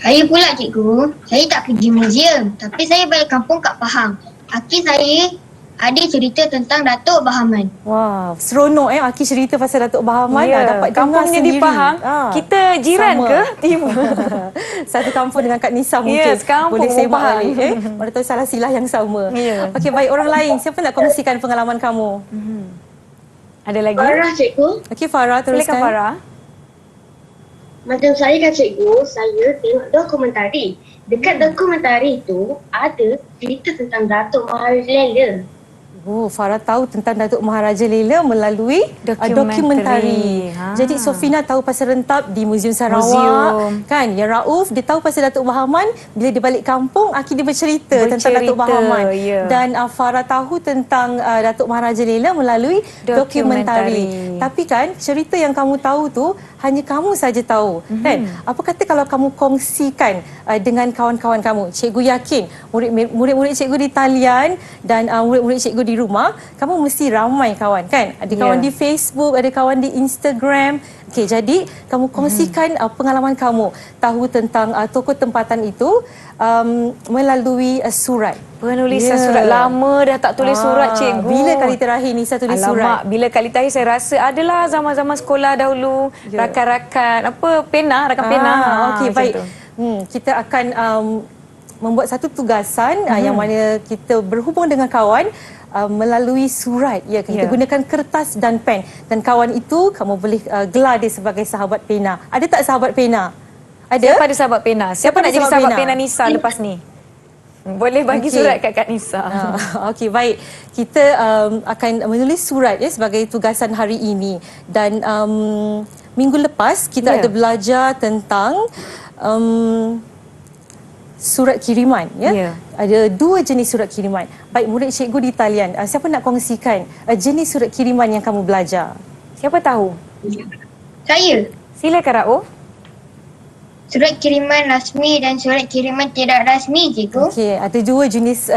Saya pula cikgu. Saya tak pergi museum. Tapi saya balik kampung kat Pahang. Aki saya ada cerita tentang Datuk Bahaman. Wah, seronok Aki cerita pasal Datuk Bahaman. Dapat kampungnya dengar di sendiri. Pahang. Kita jiran sama. ke? Timur. Satu kampung dengan Kak Nisa mungkin. Ya, sekampung, boleh semak Pahang. balik. Mana tahu salah silah yang sama. Ya. Okey, baik. Orang lain, siapa nak kongsikan pengalaman kamu? Ada lagi? Farah, cikgu. Okey, Farah, teruskan. Silakan Farah. Macam saya kan cikgu, saya tengok dokumentari. Dekat dokumentari itu ada cerita tentang Datuk Maharaja Lela. Oh, Farah tahu tentang Datuk Maharaja Lela melalui dokumentari. Jadi Sofina tahu pasal rentap di Museum Sarawak. Kan? Yang Rauf, dia tahu pasal Datuk Bahaman. Bila dia balik kampung, Aki dia bercerita tentang Datuk Bahaman. Dan Farah tahu tentang Datuk Maharaja Lela melalui dokumentari. Tapi kan, cerita yang kamu tahu tu hanya kamu saja tahu. Kan? Apa kata kalau kamu kongsikan dengan kawan-kawan kamu? Cikgu yakin murid-murid cikgu di talian dan murid-murid cikgu di rumah, kamu mesti ramai kawan kan? Ada kawan di Facebook, ada kawan di Instagram. Okey, jadi kamu kongsikan pengalaman kamu tahu tentang tokoh tempatan itu melalui surat. Penulisan surat lama dah tak tulis surat cikgu. Bila kali terakhir Nisa tulis surat? Bila kali terakhir saya rasa adalah zaman-zaman sekolah dahulu. Rakan-rakan rakan pena. Okey, baik. Kita akan membuat satu tugasan yang mana kita berhubung dengan kawan melalui surat. Ya, kita gunakan kertas dan pen. Dan kawan itu kamu boleh gelar dia sebagai sahabat pena. Ada tak sahabat pena? Ada? Siapa ada sahabat pena? Siapa nak jadi sahabat pena Nisa lepas ni? Boleh bagi surat kat Kak Nisa. Okey, baik. Kita akan menulis surat sebagai tugasan hari ini. Dan minggu lepas kita ada belajar tentang surat kiriman. Ada 2 jenis surat kiriman. Baik, murid cikgu di talian, siapa nak kongsikan jenis surat kiriman yang kamu belajar? Siapa tahu? Saya. Silakan Rauf. Surat kiriman rasmi dan surat kiriman tidak rasmi, cikgu. Okey, ada 2 jenis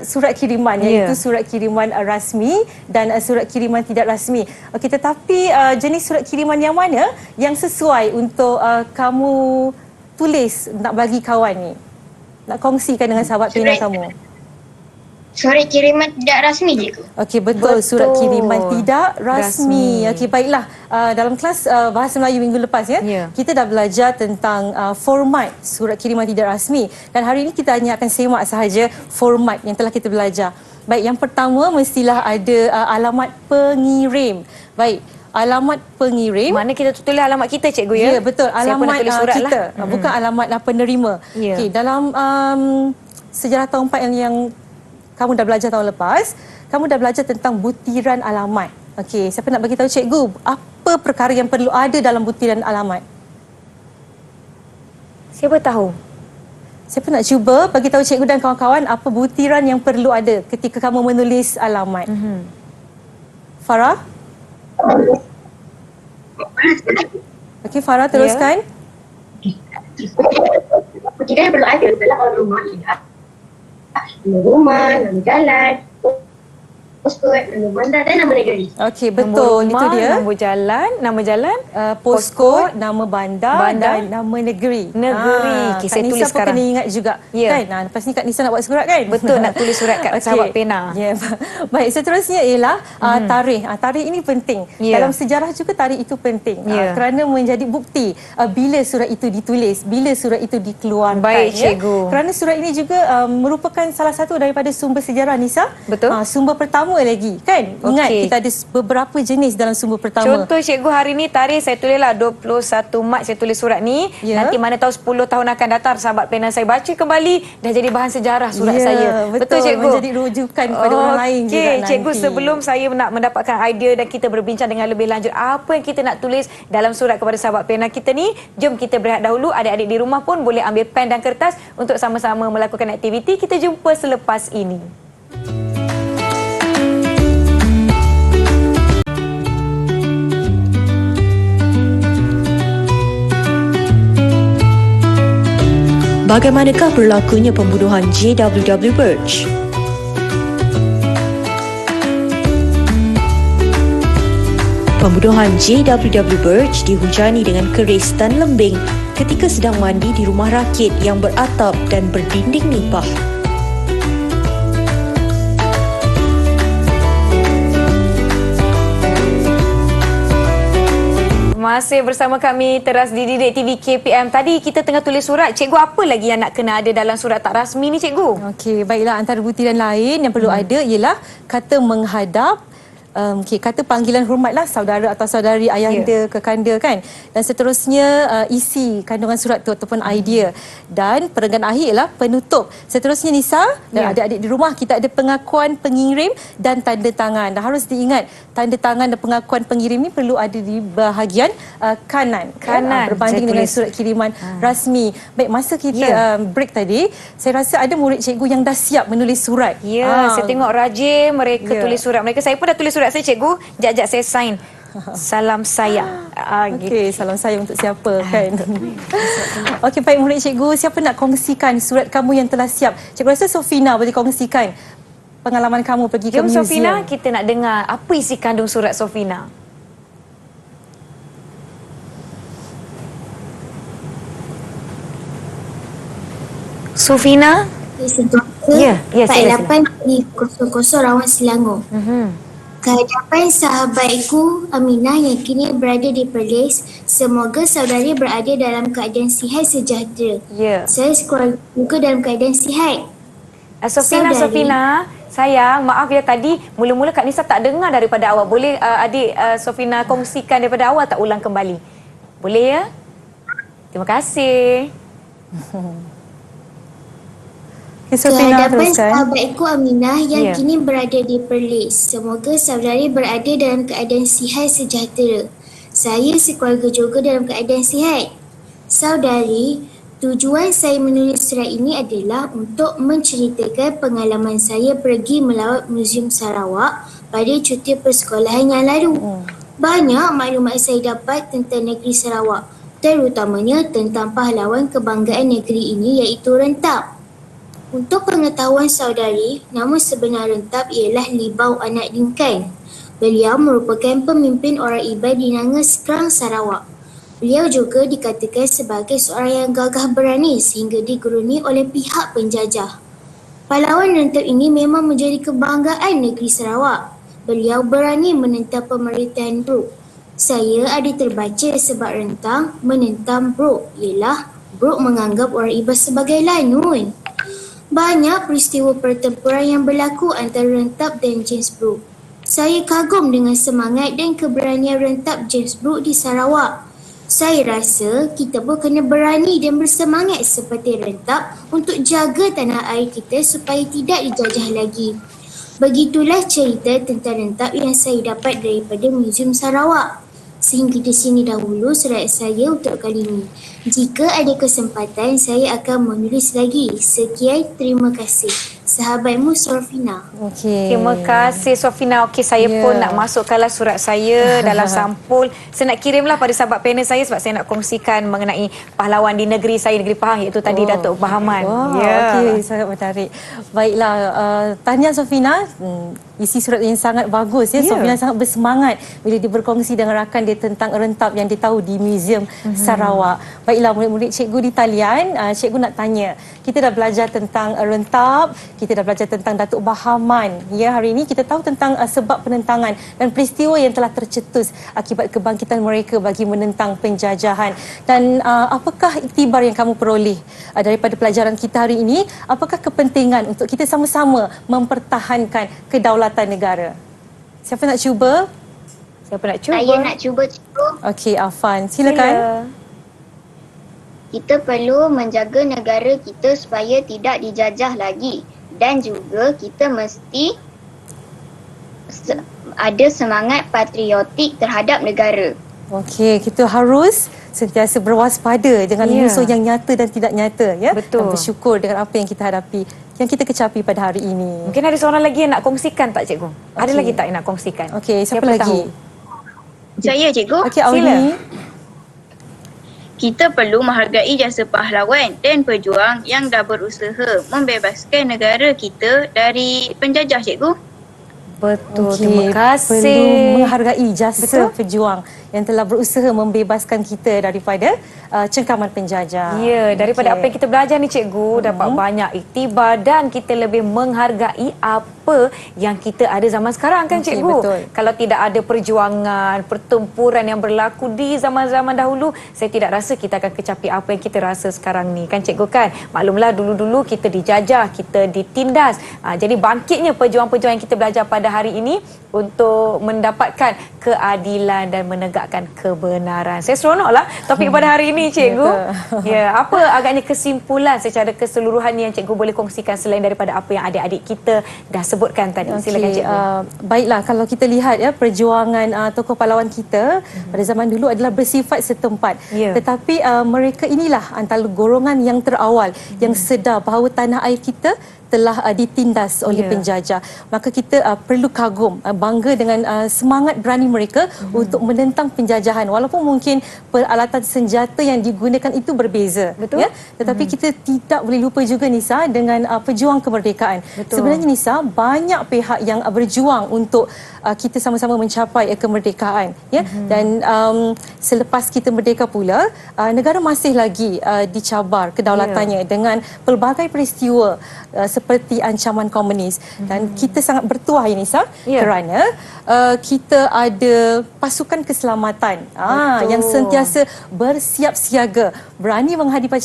surat kiriman, iaitu surat kiriman rasmi dan surat kiriman tidak rasmi. Okey, tetapi jenis surat kiriman yang mana yang sesuai untuk kamu tulis nak bagi kawan ni? Nak kongsikan dengan sahabat pena kamu? Surat kiriman tidak rasmi, cikgu. Okey, betul. Surat kiriman tidak rasmi. Okey, baiklah. Dalam kelas Bahasa Melayu minggu lepas kita dah belajar tentang format surat kiriman tidak rasmi. Dan hari ini kita hanya akan semak sahaja format yang telah kita belajar. Baik, yang pertama mestilah ada alamat pengirim. Baik. Alamat pengirim. Mana kita tulis alamat kita cikgu ya? Ya, betul. Alamat kita. Bukan alamat penerima. Okey, dalam sejarah tahun 4 yang kamu dah belajar tahun lepas, kamu dah belajar tentang butiran alamat. Okey, siapa nak bagi tahu cikgu apa perkara yang perlu ada dalam butiran alamat? Siapa tahu? Siapa nak cuba bagi tahu cikgu dan kawan-kawan apa butiran yang perlu ada ketika kamu menulis alamat? Farah? Okey, Farah teruskan. Butiran yang perlu ada adalah rumah indah, rumah, nama jalan, postcode, nama bandar dan nama negeri. Okey, betul. Nama Itu rumah, dia. nama jalan, Postcode, nama bandar dan nama negeri. Negeri. Okey, Kak saya Nisa tulis pun sekarang. kena ingat juga. Ya. Kan? Lepas ni Kak Nisa nak buat surat kan? Betul, nak tulis surat kat Okey. sahabat pena. Ya. Baik, seterusnya ialah tarikh. Tarikh ini penting. Ya. Dalam sejarah juga tarikh itu penting. Ya. Kerana menjadi bukti bila surat itu ditulis, bila surat itu dikeluarkan. Baik, ya. cikgu. Kerana surat ini juga merupakan salah satu daripada sumber sejarah, Nisa. Betul. Sumber pertama lagi, kan? Ingat, Okey. kita ada beberapa jenis dalam sumber pertama. Contoh cikgu hari ni tarikh saya tulislah 21 Mac saya tulis surat ni. Ya. Nanti mana tahu 10 tahun akan datang sahabat pena saya baca kembali dah jadi bahan sejarah surat Ya, saya. betul, cikgu. menjadi rujukan kepada orang lain juga Okey, cikgu nanti. sebelum saya nak mendapatkan idea dan kita berbincang dengan lebih lanjut apa yang kita nak tulis dalam surat kepada sahabat pena kita ni, jom kita berehat dahulu. Adik-adik di rumah pun boleh ambil pen dan kertas untuk sama-sama melakukan aktiviti. Kita jumpa selepas ini. Bagaimanakah berlakunya pembunuhan JWW Birch? Pembunuhan JWW Birch dihujani dengan keris dan lembing ketika sedang mandi di rumah rakit yang beratap dan berdinding nipah. Masih bersama kami teras di Didik TV KPM. Tadi kita tengah tulis surat. Cikgu, apa lagi yang nak kena ada dalam surat tak rasmi ni, cikgu? Okey, baiklah, antara butiran lain yang perlu ada ialah kata menghadap, kata panggilan hormatlah saudara atau saudari, ayahanda, kekanda kan. Dan seterusnya isi kandungan surat tu ataupun idea. Dan perenggan akhir ialah penutup. Seterusnya Nisa dan adik-adik di rumah, kita ada pengakuan pengirim dan tanda tangan. Dan harus diingat tanda tangan dan pengakuan pengirim ni perlu ada di bahagian kanan. Berbanding dengan surat kiriman rasmi. Baik, masa kita break tadi, saya rasa ada murid cikgu yang dah siap menulis surat. Saya tengok rajin mereka tulis surat mereka. Saya pun dah tulis surat saya, cikgu. Jap-jap saya sign. Salam sayang. Okey, salam sayang untuk siapa kan? Okey, baik murid cikgu, siapa nak kongsikan surat kamu yang telah siap? Cikgu rasa Sofina boleh kongsikan pengalaman kamu pergi ke Jom museum. Sofina, kita nak dengar apa isi kandung surat Sofina. Sofina? Ya, sila. 48.00 Rawang Selangor. Kehadapan sahabatku Aminah yang kini berada di Perlis, semoga saudari berada dalam keadaan sihat sejahtera. Ya. Saya sekeluarga juga dalam keadaan sihat. Sofina, sayang, maaf ya tadi mula-mula Kak Nisa tak dengar daripada awal. Boleh adik Sofina kongsikan daripada awal tak, ulang kembali? Boleh ya? Terima kasih. Kehadapan sahabatku Aminah yang kini berada di Perlis, semoga saudari berada dalam keadaan sihat sejahtera. Saya sekeluarga juga dalam keadaan sihat. Saudari, tujuan saya menulis surat ini adalah untuk menceritakan pengalaman saya pergi melawat Muzium Sarawak pada cuti persekolahan yang lalu. Banyak maklumat saya dapat tentang negeri Sarawak, terutamanya tentang pahlawan kebanggaan negeri ini iaitu Rentap. Untuk pengetahuan saudari, nama sebenar Rentap ialah Libau Anak Dinkan. Beliau merupakan pemimpin orang Iban di Nanga Sekerang, Sarawak. Beliau juga dikatakan sebagai seorang yang gagah berani sehingga diguruni oleh pihak penjajah. Pahlawan Rentap ini memang menjadi kebanggaan negeri Sarawak. Beliau berani menentang pemerintahan Brooke. Saya ada terbaca sebab rentang menentang Brooke ialah Brooke menganggap orang Iban sebagai lanun. Banyak peristiwa pertempuran yang berlaku antara Rentap dan James Brooke. Saya kagum dengan semangat dan keberanian Rentap James Brooke di Sarawak. Saya rasa kita pun kena berani dan bersemangat seperti Rentap untuk jaga tanah air kita supaya tidak dijajah lagi. Begitulah cerita tentang Rentap yang saya dapat daripada Muzium Sarawak. Sehingga di sini dahulu surat saya untuk kali ini. Jika ada kesempatan, saya akan menulis lagi. Sekian, terima kasih. Sahabatmu Sofina. Okey. Terima kasih Sofina. Okey, saya pun nak masukkanlah surat saya dalam sampul. Saya nak kirimlah pada sahabat panel saya sebab saya nak kongsikan mengenai pahlawan di negeri saya, negeri Pahang, iaitu tadi Datuk Bahaman. Okey, sangat menarik. Baiklah, tahniah Sofina. Isi surat yang sangat bagus ya. Sofina sangat bersemangat bila dia berkongsi dengan rakan dia tentang Rentap yang dia tahu di Muzium Sarawak. Baiklah, murid-murid cikgu di talian, cikgu nak tanya. Kita dah belajar tentang Rentap, kita dah belajar tentang Datuk Bahaman. Ya, hari ini kita tahu tentang sebab penentangan dan peristiwa yang telah tercetus akibat kebangkitan mereka bagi menentang penjajahan. Dan apakah iktibar yang kamu peroleh daripada pelajaran kita hari ini? Apakah kepentingan untuk kita sama-sama mempertahankan kedaulatan negara? Siapa nak cuba? Siapa nak cuba? Saya nak cuba, cikgu. Okey, Afan. Silakan. Kita perlu menjaga negara kita supaya tidak dijajah lagi. Dan juga kita mesti ada semangat patriotik terhadap negara. Okey, kita harus sentiasa berwaspada dengan musuh yang nyata dan tidak nyata, ya. Betul. Dan bersyukur dengan apa yang kita hadapi, yang kita kecapi pada hari ini. Mungkin ada seorang lagi yang nak kongsikan tak, cikgu? Ada lagi tak yang nak kongsikan? Okey, siapa lagi? Saya, cikgu. Okey, Auni. Kita perlu menghargai jasa pahlawan dan pejuang yang dah berusaha membebaskan negara kita dari penjajah, cikgu. Betul, terima kasih. Perlu menghargai jasa pejuang yang telah berusaha membebaskan kita daripada cengkaman penjajah. Ya, daripada apa yang kita belajar ni cikgu, dapat banyak iktibar dan kita lebih menghargai apa yang kita ada zaman sekarang kan cikgu. Betul. Kalau tidak ada perjuangan, pertempuran yang berlaku di zaman-zaman dahulu, saya tidak rasa kita akan kecapi apa yang kita rasa sekarang ni kan cikgu kan. Maklumlah dulu-dulu kita dijajah, kita ditindas. Jadi bangkitnya pejuang-pejuang yang kita belajar pada hari ini untuk mendapatkan keadilan dan menegakkan kebenaran. Saya seronoklah topik pada hari ini cikgu. Ya, apa agaknya kesimpulan secara keseluruhan yang cikgu boleh kongsikan selain daripada apa yang adik-adik kita dah sebutkan tadi. Silakan cikgu. Baiklah, kalau kita lihat ya perjuangan tokoh pahlawan kita pada zaman dulu adalah bersifat setempat. Tetapi mereka inilah antara golongan yang terawal yang sedar bahawa tanah air kita telah ditindas oleh penjajah. Maka kita perlu kagum, bangga dengan semangat berani mereka untuk menentang penjajahan. Walaupun mungkin peralatan senjata yang digunakan itu berbeza. Betul. Ya? Tetapi kita tidak boleh lupa juga Nisa dengan pejuang kemerdekaan. Betul. Sebenarnya Nisa, banyak pihak yang berjuang untuk kita sama-sama mencapai kemerdekaan. Ya? Dan selepas kita merdeka pula, negara masih lagi dicabar kedaulatannya dengan pelbagai peristiwa seperti ancaman komunis. Dan kita sangat bertuah Nisa kerana kita ada pasukan keselamatan yang sentiasa bersiap siaga, berani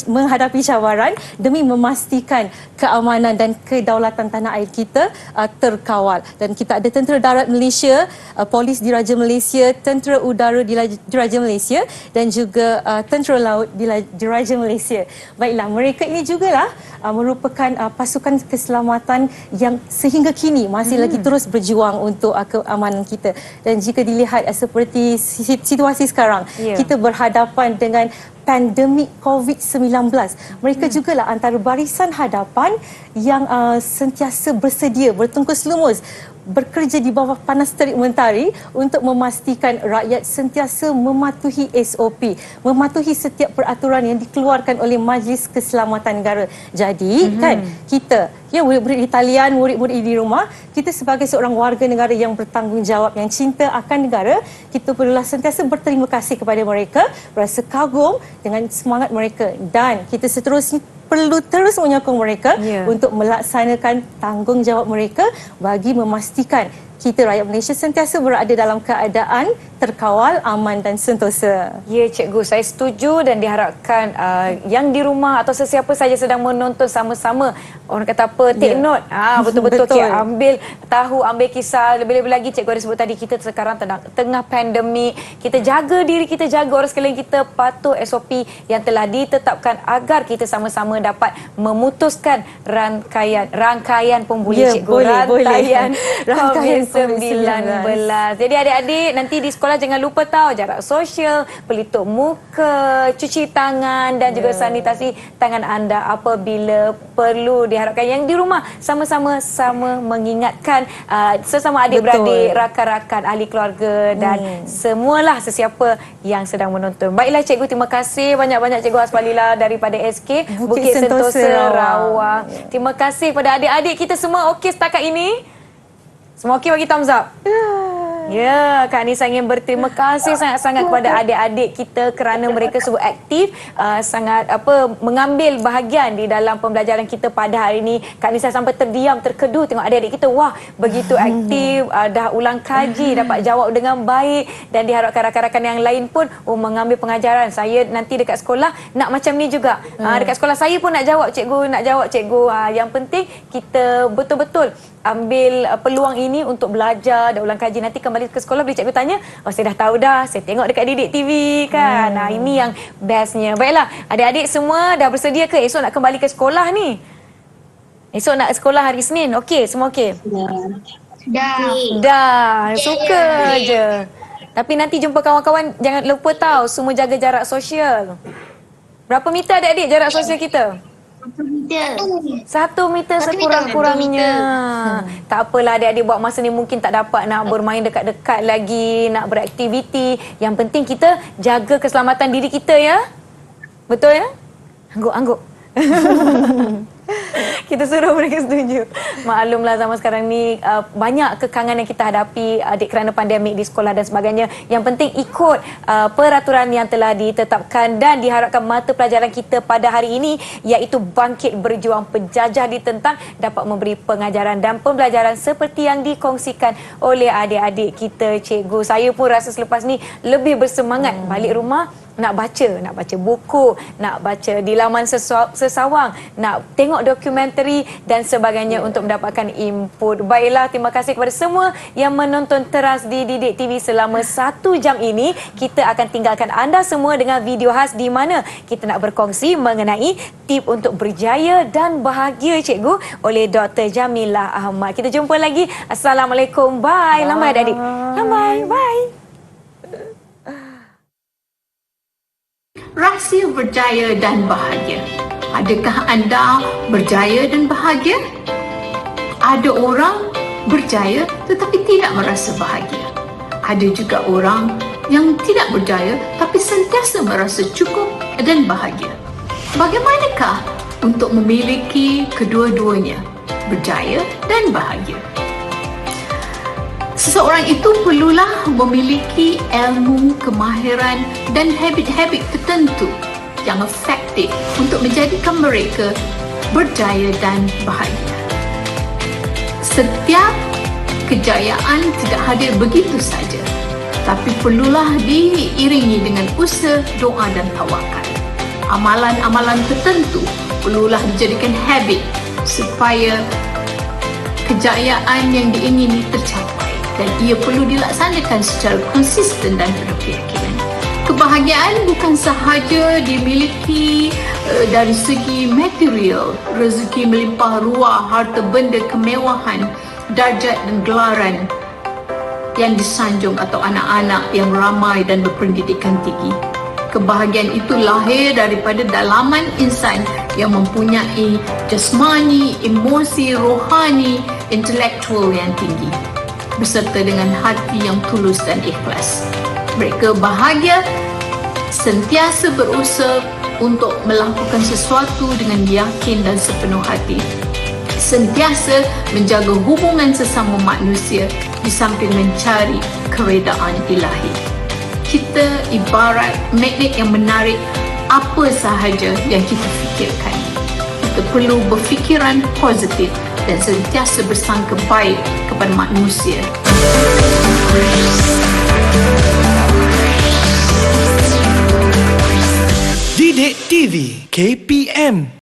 menghadapi cabaran demi memastikan keamanan dan kedaulatan tanah air kita terkawal. Dan kita ada tentera darat Malaysia, polis Diraja Malaysia, tentera udara Diraja Malaysia dan juga tentera laut Diraja Malaysia. Baiklah, mereka ini jugalah merupakan pasukan keselamatan yang sehingga kini masih lagi terus berjuang untuk keamanan kita. Dan jika dilihat seperti situasi sekarang, kita berhadapan dengan pandemik COVID-19. Mereka jugalah antara barisan hadapan yang sentiasa bersedia, bertungkus lumus, bekerja di bawah panas terik mentari untuk memastikan rakyat sentiasa mematuhi SOP, mematuhi setiap peraturan yang dikeluarkan oleh Majlis Keselamatan Negara. Jadi kan kita, ya, murid-murid di talian, murid-murid di rumah, kita sebagai seorang warga negara yang bertanggungjawab, yang cinta akan negara, kita perlulah sentiasa berterima kasih kepada mereka, berasa kagum dengan semangat mereka, dan kita seterusnya perlu terus menyokong mereka untuk melaksanakan tanggungjawab mereka bagi memastikan kita rakyat Malaysia sentiasa berada dalam keadaan terkawal, aman dan sentosa. Ya, cikgu, saya setuju dan diharapkan yang di rumah atau sesiapa saja sedang menonton sama-sama, orang kata apa, take note. Betul-betul kita ambil tahu, ambil kisah. Lebih-lebih lagi cikgu ada sebut tadi, kita sekarang tengah pandemik. Kita jaga diri kita, jaga orang sekeliling kita, patuh SOP yang telah ditetapkan agar kita sama-sama dapat memutuskan rangkaian pembulian, cikgu. Rangkaian COVID-19. Jadi adik-adik nanti di sekolah jangan lupa tahu jarak sosial, pelitup muka, cuci tangan dan juga sanitasi tangan anda apabila perlu. Diharapkan yang di rumah sama-sama mengingatkan sesama adik-beradik, rakan-rakan, ahli keluarga dan semualah sesiapa yang sedang menonton. Baiklah cikgu, terima kasih banyak-banyak cikgu Hasfalila daripada SK Bukit Sentosa Rawang. Terima kasih kepada adik-adik kita semua. Okey setakat ini? Semua okey, bagi thumbs up. Ya, Kak Nisa ingin berterima kasih sangat-sangat kepada adik-adik kita kerana mereka semua aktif, sangat mengambil bahagian di dalam pembelajaran kita pada hari ini. Kak Nisa sampai terdiam, terkeduh tengok adik-adik kita. Wah, begitu aktif, dah ulang kaji, dapat jawab dengan baik dan diharapkan rakan-rakan yang lain pun mengambil pengajaran. Saya nanti dekat sekolah nak macam ni juga. Dekat sekolah saya pun nak jawab cikgu. Yang penting kita betul-betul ambil peluang ini untuk belajar dan ulang kaji. Nanti kembali ke sekolah bila cikgu tanya, saya dah tahu dah, saya tengok dekat Didik TV kan. Ini yang bestnya. Baiklah, adik-adik semua dah bersedia ke esok nak kembali ke sekolah ni? Esok nak sekolah hari Isnin. Okey, semua okey? Dah. Suka je. Tapi nanti jumpa kawan-kawan, jangan lupa tahu semua jaga jarak sosial. Berapa meter adik-adik jarak sosial kita? 1 meter sekurang-kurangnya. Tak apalah adik-adik, buat masa ni mungkin tak dapat nak bermain dekat-dekat lagi, nak beraktiviti. Yang penting kita jaga keselamatan diri kita ya. Betul ya? Angguk-angguk. Kita suruh mereka setuju. Maklumlah zaman sekarang ni banyak kekangan yang kita hadapi adik kerana pandemik di sekolah dan sebagainya. Yang penting ikut peraturan yang telah ditetapkan dan diharapkan mata pelajaran kita pada hari ini iaitu bangkit berjuang penjajah ditentang dapat memberi pengajaran dan pembelajaran seperti yang dikongsikan oleh adik-adik kita, cikgu. Saya pun rasa selepas ni lebih bersemangat balik rumah. Nak baca buku, nak baca di laman sesawang, nak tengok dokumentari dan sebagainya untuk mendapatkan input. Baiklah, terima kasih kepada semua yang menonton teras di Didik TV selama 1 jam ini. Kita akan tinggalkan anda semua dengan video khas di mana kita nak berkongsi mengenai tip untuk berjaya dan bahagia, cikgu, oleh Dr. Jamilah Ahmad. Kita jumpa lagi. Assalamualaikum. Bye. Lambai adik-adik. Lambai. Bye. Rahsia berjaya dan bahagia. Adakah anda berjaya dan bahagia? Ada orang berjaya tetapi tidak merasa bahagia. Ada juga orang yang tidak berjaya tapi sentiasa merasa cukup dan bahagia. Bagaimanakah untuk memiliki kedua-duanya, berjaya dan bahagia? Seseorang itu perlulah memiliki ilmu, kemahiran dan habit-habit tertentu yang efektif untuk menjadikan mereka berjaya dan bahagia. Setiap kejayaan tidak hadir begitu saja, tapi perlulah diiringi dengan usaha, doa dan tawakal. Amalan-amalan tertentu perlulah dijadikan habit supaya kejayaan yang diingini tercapai. Dan ia perlu dilaksanakan secara konsisten dan penuh keyakinan. Kebahagiaan bukan sahaja dimiliki dari segi material, rezeki melimpah ruah, harta benda, kemewahan, darjat dan gelaran yang disanjung atau anak-anak yang ramai dan berpendidikan tinggi. Kebahagiaan itu lahir daripada dalaman insan yang mempunyai jasmani, emosi, rohani, intelektual yang tinggi, beserta dengan hati yang tulus dan ikhlas. Mereka bahagia sentiasa berusaha untuk melakukan sesuatu dengan yakin dan sepenuh hati. Sentiasa menjaga hubungan sesama manusia di samping mencari keredaan ilahi. Kita ibarat magnet yang menarik apa sahaja yang kita fikirkan. Kita perlu berfikiran positif dan sentiasa bersangka baik kepada manusia. Didik TV KPM